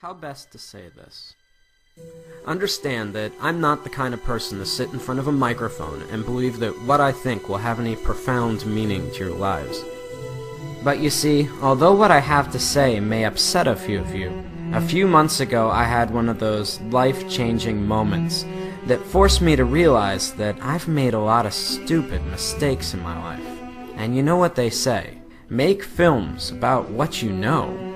How best to say this? Understand that I'm not the kind of person to sit in front of a microphone and believe that what I think will have any profound meaning to your lives. But you see, although what I have to say may upset a few of you, a few months ago I had one of those life-changing moments that forced me to realize that I've made a lot of stupid mistakes in my life. And you know what they say, make films about what you know.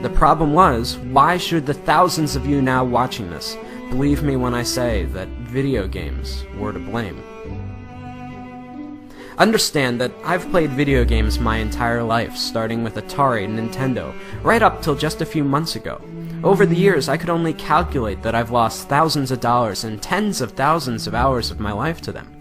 The problem was, why should the thousands of you now watching this believe me when I say that video games were to blame? Understand that I've played video games my entire life, starting with Atari and Nintendo, right up till just a few months ago. Over the years, I could only calculate that I've lost thousands of dollars and tens of thousands of hours of my life to them.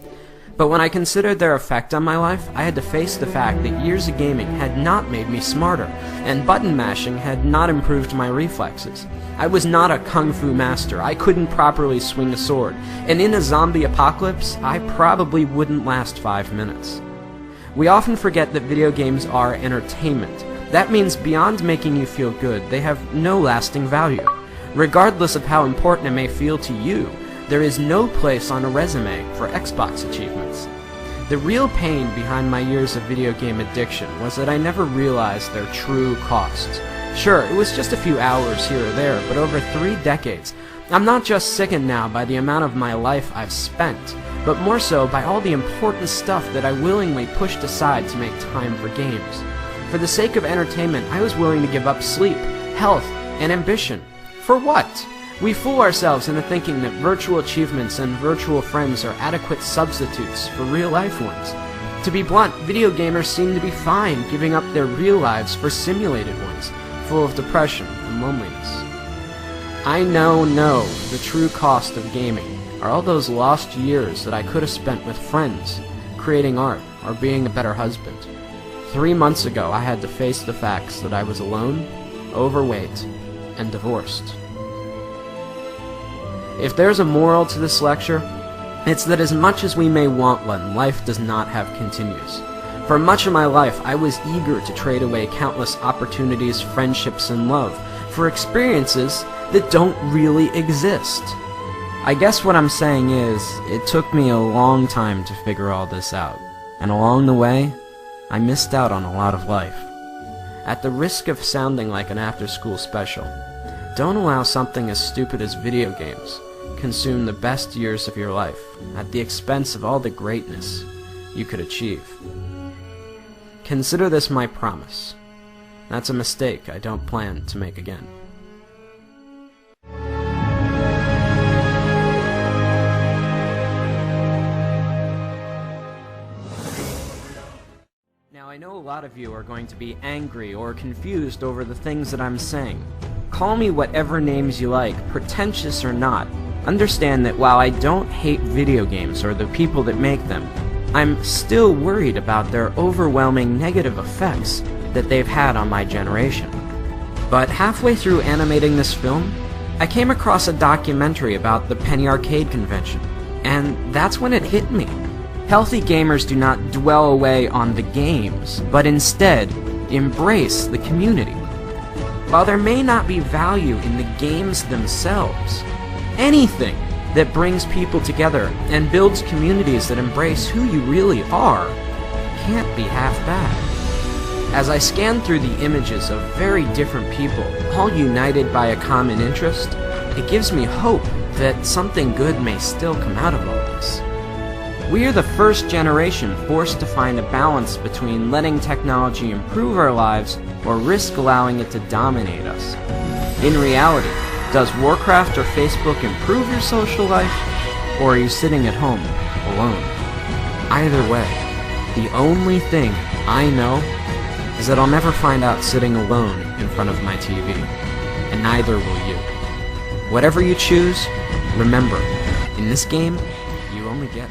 But when I considered their effect on my life, I had to face the fact that years of gaming had not made me smarter, and button mashing had not improved my reflexes. I was not a kung fu master, I couldn't properly swing a sword, and in a zombie apocalypse, I probably wouldn't last 5 minutes. We often forget that video games are entertainment. That means beyond making you feel good, they have no lasting value. Regardless of how important it may feel to you, there is no place on a resume for Xbox achievements. The real pain behind my years of video game addiction was that I never realized their true costs. Sure, it was just a few hours here or there, but over 3 decades, I'm not just sickened now by the amount of my life I've spent, but more so by all the important stuff that I willingly pushed aside to make time for games. For the sake of entertainment, I was willing to give up sleep, health, and ambition. For what? We fool ourselves into thinking that virtual achievements and virtual friends are adequate substitutes for real-life ones. To be blunt, video gamers seem to be fine giving up their real lives for simulated ones, full of depression and loneliness. I know the true cost of gaming are all those lost years that I could have spent with friends, creating art, or being a better husband. 3 months ago, I had to face the facts that I was alone, overweight, and divorced. If there's a moral to this lecture, it's that as much as we may want one, life does not have continues. For much of my life, I was eager to trade away countless opportunities, friendships, and love for experiences that don't really exist. I guess what I'm saying is, it took me a long time to figure all this out, and along the way, I missed out on a lot of life. At the risk of sounding like an after-school special, don't allow something as stupid as video games consume the best years of your life at the expense of all the greatness you could achieve. Consider this my promise. That's a mistake I don't plan to make again. Now, I know a lot of you are going to be angry or confused over the things that I'm saying. Call me whatever names you like, pretentious or not. Understand that while I don't hate video games or the people that make them, I'm still worried about their overwhelming negative effects that they've had on my generation. But halfway through animating this film, I came across a documentary about the Penny Arcade convention, and that's when it hit me. Healthy gamers do not dwell away on the games, but instead embrace the community. While there may not be value in the games themselves, anything that brings people together and builds communities that embrace who you really are can't be half bad. As I scan through the images of very different people, all united by a common interest, it gives me hope that something good may still come out of all this. We are the first generation forced to find a balance between letting technology improve our lives or risk allowing it to dominate us. In reality, does Warcraft or Facebook improve your social life, or are you sitting at home alone? Either way, the only thing I know is that I'll never find out sitting alone in front of my TV, and neither will you. Whatever you choose, remember, in this game, you only get